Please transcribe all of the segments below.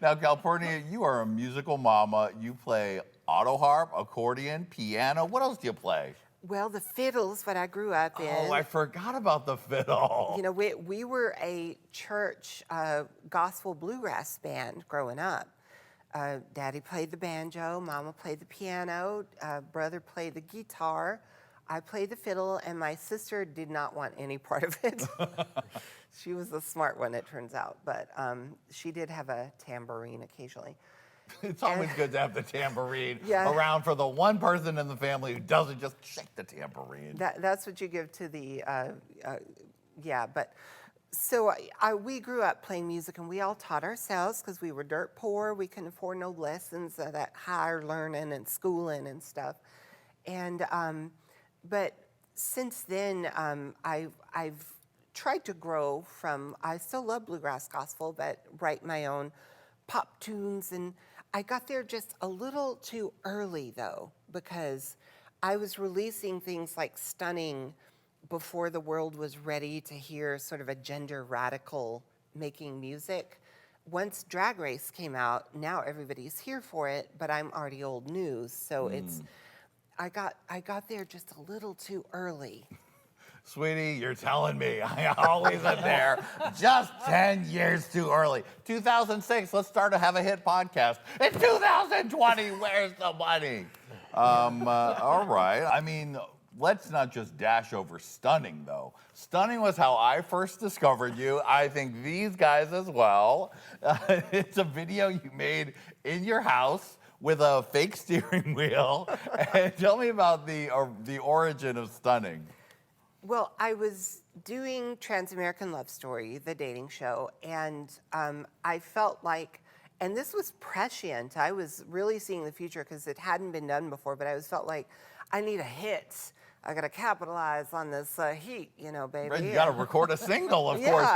Now, Calpernia, you are a musical mama. You play auto harp, accordion, piano. What else do you play? Well, the fiddle's what I grew up in. Oh, I forgot about the fiddle. You know, we were a church gospel bluegrass band growing up. Daddy played the banjo, Mama played the piano, brother played the guitar, I played the fiddle, and my sister did not want any part of it. She was the smart one, it turns out, but she did have a tambourine occasionally. It's always good to have the tambourine around for the one person in the family who doesn't just shake the tambourine. That's what you give to the, but so we grew up playing music, and we all taught ourselves because we were dirt poor. We couldn't afford no lessons, that higher learning and schooling and stuff. And, but since then, I've tried to grow from, I still love bluegrass gospel, but write my own pop tunes, and I got there just a little too early, though, because I was releasing things like Stunning before the world was ready to hear sort of a gender radical making music. Once Drag Race came out, now everybody's here for it, but I'm already old news, so it's, I got there just a little too early. Sweetie, you're telling me. I always am there. Just 10 years too early. 2006, let's start to have a hit podcast. It's 2020, where's the money? All right. I mean, let's not just dash over Stunning, though. Stunning was how I first discovered you. I think these guys as well. It's a video you made in your house with a fake steering wheel. And tell me about the origin of Stunning. Well, I was doing Trans-American Love Story, the dating show, and I felt like, and this was prescient, I was really seeing the future because it hadn't been done before, but I felt like I need a hit. I gotta capitalize on this heat, you know, baby. Right, you gotta record a single, of course,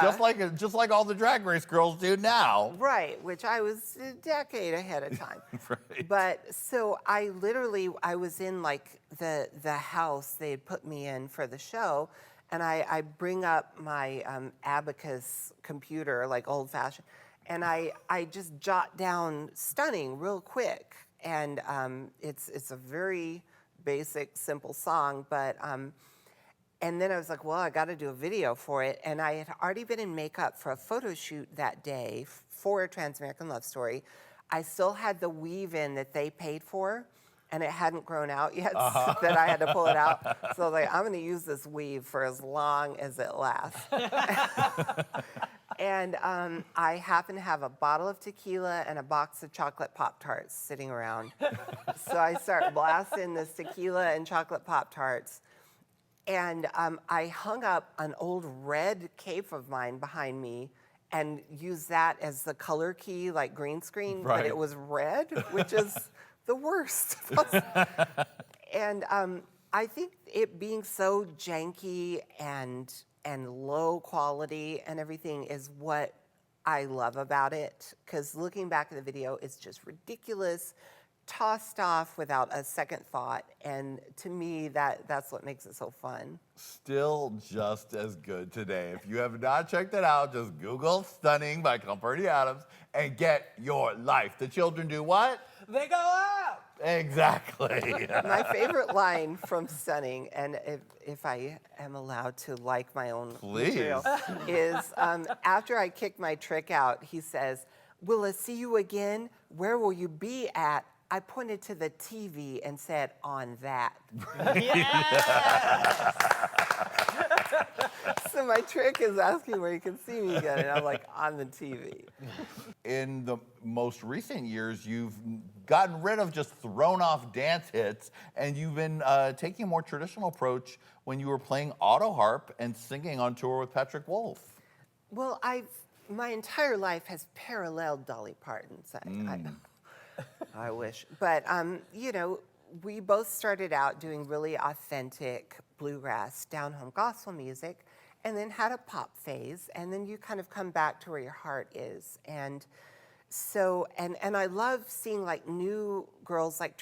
just like all the Drag Race girls do now. Right, which I was a decade ahead of time. Right. But so I was in like the house they had put me in for the show, and I bring up my abacus computer, like old fashioned, and I just jot down Stunning real quick, and it's a very basic, simple song, but, and then I was like, well, I gotta do a video for it, and I had already been in makeup for a photo shoot that day for a Trans-American Love Story. I still had the weave-in that they paid for, and it hadn't grown out yet, so that I had to pull it out. So I was like, I'm gonna use this weave for as long as it lasts. And I happen to have a bottle of tequila and a box of chocolate Pop-Tarts sitting around. So I start blasting this tequila and chocolate Pop-Tarts. And I hung up an old red cape of mine behind me and used that as the color key, like green screen, but it was red, which is the worst. And I think it being so janky and low quality and everything is what I love about it, because looking back at the video, it's just ridiculous, tossed off without a second thought, and to me, that's what makes it so fun. Still just as good today. If you have not checked it out, just Google Stunning by Calpernia Addams and get your life. The children do what? They go up! Exactly. My favorite line from Stunning, and if I am allowed to like my own material, is after I kick my trick out, he says, "Will I see you again? Where will you be at?" I pointed to the TV and said, "On that." Yes! So my trick is asking where you can see me again, and I'm like, on the TV. In the most recent years, you've gotten rid of just thrown off dance hits, and you've been taking a more traditional approach when you were playing auto harp and singing on tour with Patrick Wolf. Well, my entire life has paralleled Dolly Parton's. I wish. But, you know, we both started out doing really authentic bluegrass, down-home gospel music, and then had a pop phase, and then you kind of come back to where your heart is. And so, and I love seeing like new girls like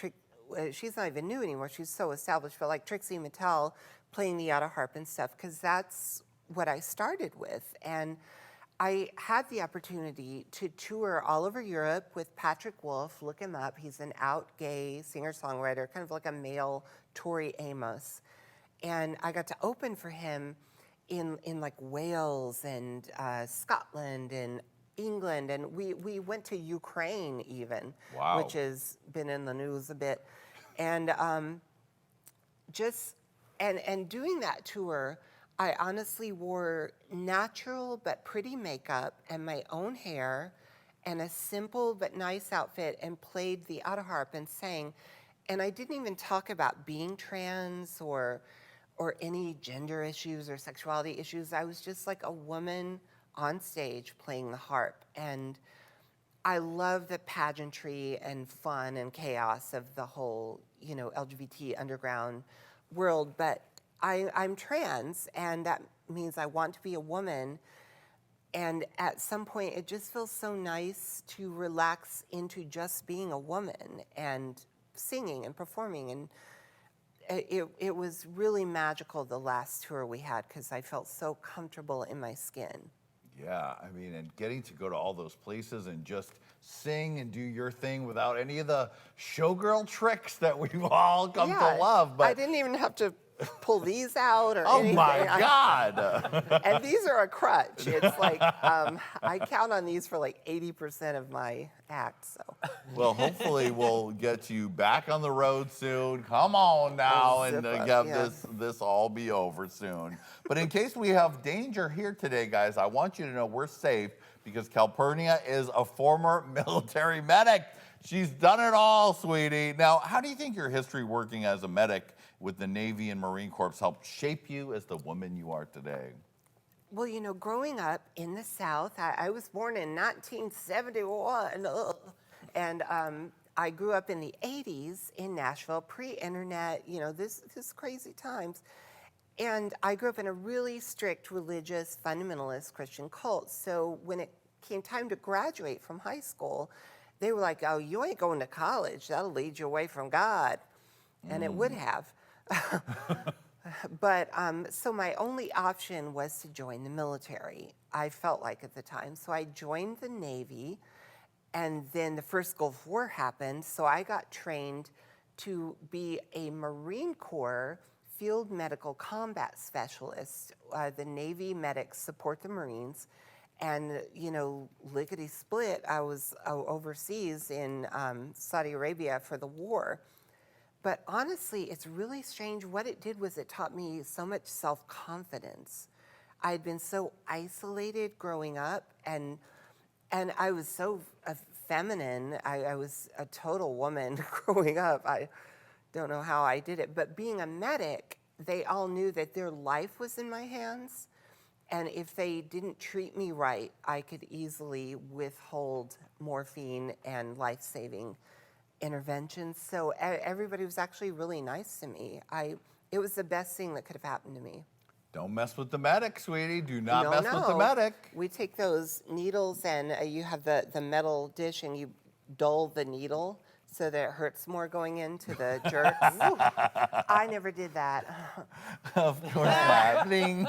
she's not even new anymore, she's so established, but like Trixie Mattel playing the auto harp and stuff, because that's what I started with. And I had the opportunity to tour all over Europe with Patrick Wolf. Look him up. He's an out gay singer-songwriter, kind of like a male Tori Amos. And I got to open for him in like Wales and Scotland and England. And we went to Ukraine even, Wow. which has been in the news a bit. And and doing that tour, I honestly wore natural but pretty makeup and my own hair and a simple but nice outfit and played the auto harp and sang. And I didn't even talk about being trans or any gender issues or sexuality issues. I was just like a woman on stage playing the harp. And I love the pageantry and fun and chaos of the whole, LGBT underground world, but I'm trans, and that means I want to be a woman. And at some point, it just feels so nice to relax into just being a woman and singing and performing. And it was really magical the last tour we had because I felt so comfortable in my skin. Yeah, I mean, and getting to go to all those places and just sing and do your thing without any of the showgirl tricks that we've all come to love. But I didn't even have to pull these out or oh anything. my God! And these are a crutch. It's like I count on these for like 80% of my act. So. Well, hopefully we'll get you back on the road soon. Come on now and have this all be over soon. But in case we have danger here today, guys, I want you to know we're safe because Calpernia is a former military medic. She's done it all, sweetie. Now, how do you think your history working as a medic with the Navy and Marine Corps helped shape you as the woman you are today? Well, growing up in the South, I was born in 1971, and I grew up in the 80s in Nashville, pre-internet, this crazy times. And I grew up in a really strict religious fundamentalist Christian cult. So when it came time to graduate from high school, they were like, oh, you ain't going to college. That'll lead you away from God. And it would have. But so my only option was to join the military, I felt like at the time. So I joined the Navy, and then the first Gulf War happened. So I got trained to be a Marine Corps field medical combat specialist. The Navy medics support the Marines. And, lickety split, I was overseas in Saudi Arabia for the war. But honestly, it's really strange. What it did was it taught me so much self-confidence. I had been so isolated growing up, and I was so feminine. I was a total woman growing up. I don't know how I did it. But being a medic, they all knew that their life was in my hands. And if they didn't treat me right, I could easily withhold morphine and life-saving interventions. So everybody was actually really nice to me. It was the best thing that could have happened to me. Don't mess with the medic, sweetie. Do not mess with the medic. We take those needles and you have the metal dish and you dull the needle so that it hurts more going into the jerks. I never did that. Of course not. Bling.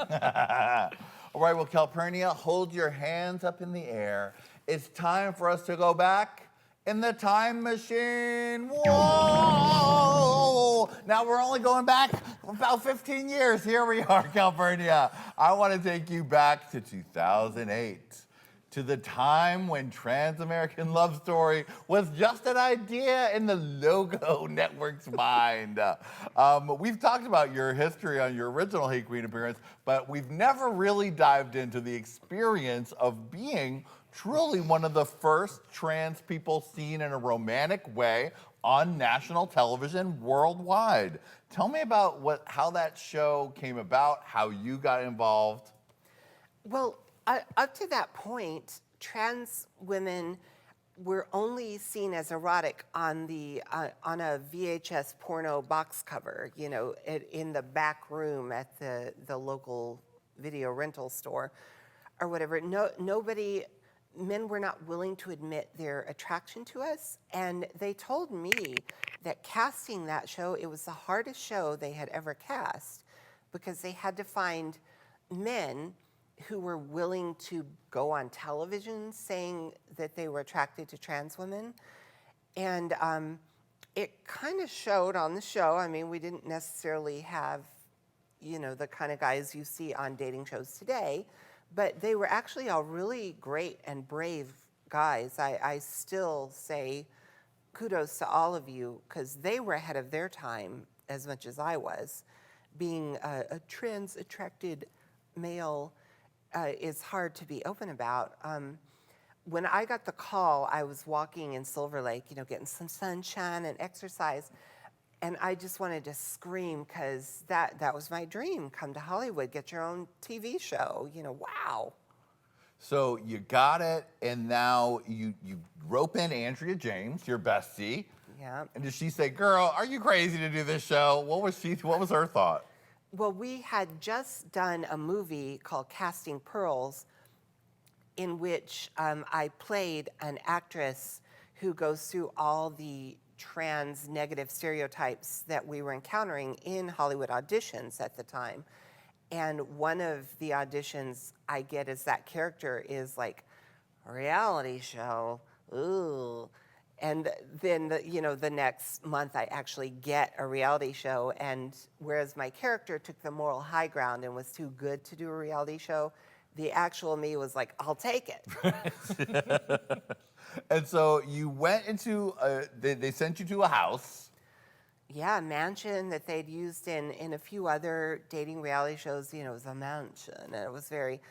All right, well, Calpernia, hold your hands up in the air. It's time for us to go back in the time machine. Whoa! Now we're only going back about 15 years. Here we are, Calpernia. I want to take you back to 2008, to the time when Trans-American Love Story was just an idea in the Logo Network's mind. We've talked about your history on your original Hey Qween appearance, but we've never really dived into the experience of being truly one of the first trans people seen in a romantic way on national television worldwide. Tell me about how that show came about, how you got involved. Well, up to that point, trans women were only seen as erotic on on a VHS porno box cover, in the back room at the local video rental store or whatever. Men were not willing to admit their attraction to us, and they told me that casting that show, it was the hardest show they had ever cast because they had to find men who were willing to go on television saying that they were attracted to trans women. And it kind of showed on the show. I mean, we didn't necessarily have, you know, the kind of guys you see on dating shows today, but they were actually all really great and brave guys. I still say kudos to all of you, because they were ahead of their time as much as I was. Being a trans-attracted male is hard to be open about. When I got the call, I was walking in Silver Lake, you know, getting some sunshine and exercise, and I just wanted to scream, because that was my dream. Come to Hollywood, get your own TV show, you know, wow. So you got it, and now you rope in Andrea James, your bestie. Yeah. And did she say, "Girl, are you crazy to do this show?" What was her thought? Well, we had just done a movie called Casting Pearls, in which I played an actress who goes through all the trans negative stereotypes that we were encountering in Hollywood auditions at the time. And one of the auditions I get as that character is like, reality show, ooh. And then, the next month I actually get a reality show. And whereas my character took the moral high ground and was too good to do a reality show, the actual me was like, I'll take it. And so you went into, they sent you to a house. Yeah, a mansion that they'd used in a few other dating reality shows. You know, it was a mansion, and it was very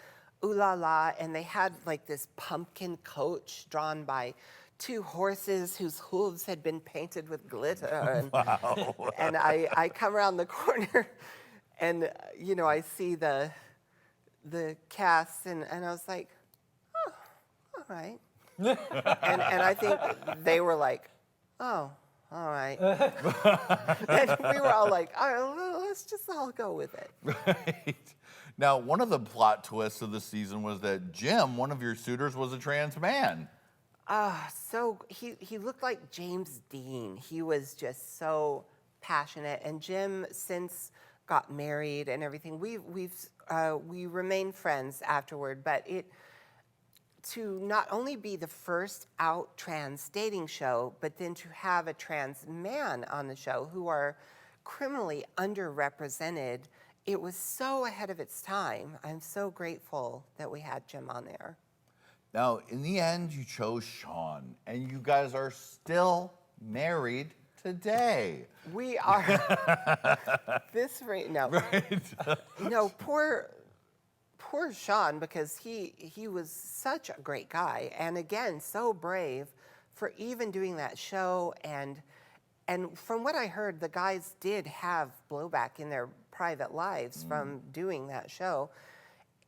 ooh la la. And they had like this pumpkin coach drawn by two horses whose hooves had been painted with glitter. And, Wow. and I come around the corner, and I see the cast, and I was like, oh, all right. and I think they were like, oh, all right. And we were all like, all right, let's just all go with it. Right. Now, one of the plot twists of the season was that Jim, one of your suitors, was a trans man. So he looked like James Dean. He was just so passionate. And Jim since got married and everything. We remained friends afterward, but to not only be the first out trans dating show, but then to have a trans man on the show who are criminally underrepresented, it was so ahead of its time. I'm so grateful that we had Jim on there. Now, in the end, you chose Sean, and you guys are still married today. We are. No. Right. No, poor Sean, because he was such a great guy, and again, so brave for even doing that show. And from what I heard, the guys did have blowback in their private lives from doing that show.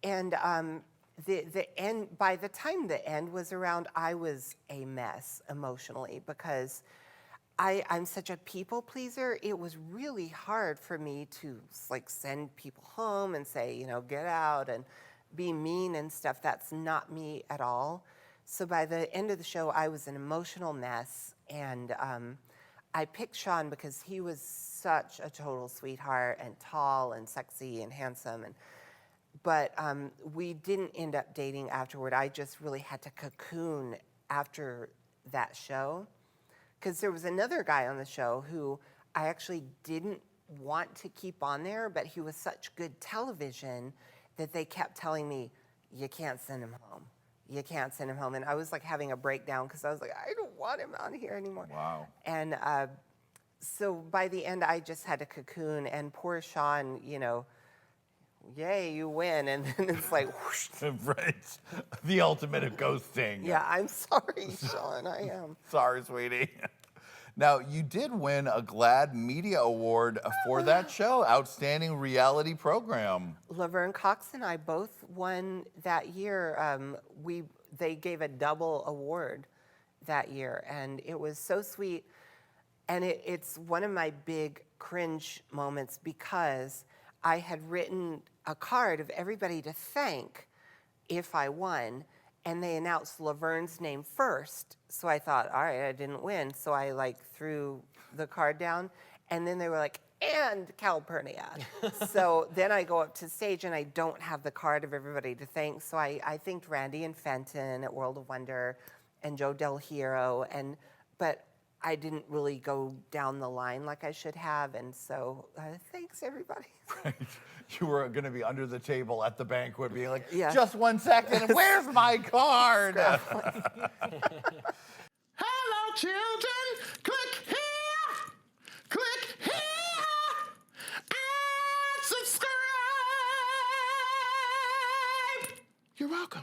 And the end, by the time the end was around, I was a mess emotionally, because I'm such a people pleaser. It was really hard for me to like send people home and say, get out and be mean and stuff. That's not me at all. So by the end of the show, I was an emotional mess. And I picked Sean because he was such a total sweetheart and tall and sexy and handsome. But we didn't end up dating afterward. I just really had to cocoon after that show. Because there was another guy on the show who I actually didn't want to keep on there, but he was such good television that they kept telling me, you can't send him home. You can't send him home. And I was like having a breakdown, because I was like, I don't want him on here anymore. Wow. And so by the end, I just had to cocoon. And poor Sean, yay, you win. And then it's like, whoosh. Right. The ultimate of ghosting. Yeah, I'm sorry, Sean, I am. Sorry, sweetie. Now, you did win a GLAAD Media Award for that show, Outstanding Reality Program. Laverne Cox and I both won that year. They gave a double award that year, and it was so sweet. And it's one of my big cringe moments, because I had written a card of everybody to thank if I won, and they announced Laverne's name first. So I thought, all right, I didn't win. So I threw the card down, and then they were like, and Calpernia. So then I go up to stage and I don't have the card of everybody to thank. So I thanked Randy and Fenton at World of Wonder and Joe Del Hero. But I didn't really go down the line like I should have. And so thanks, everybody. Right. You were going to be under the table at the banquet being like, Yeah. just 1 second, where's my card? Hello, children. Click here. Click here. And subscribe. You're welcome.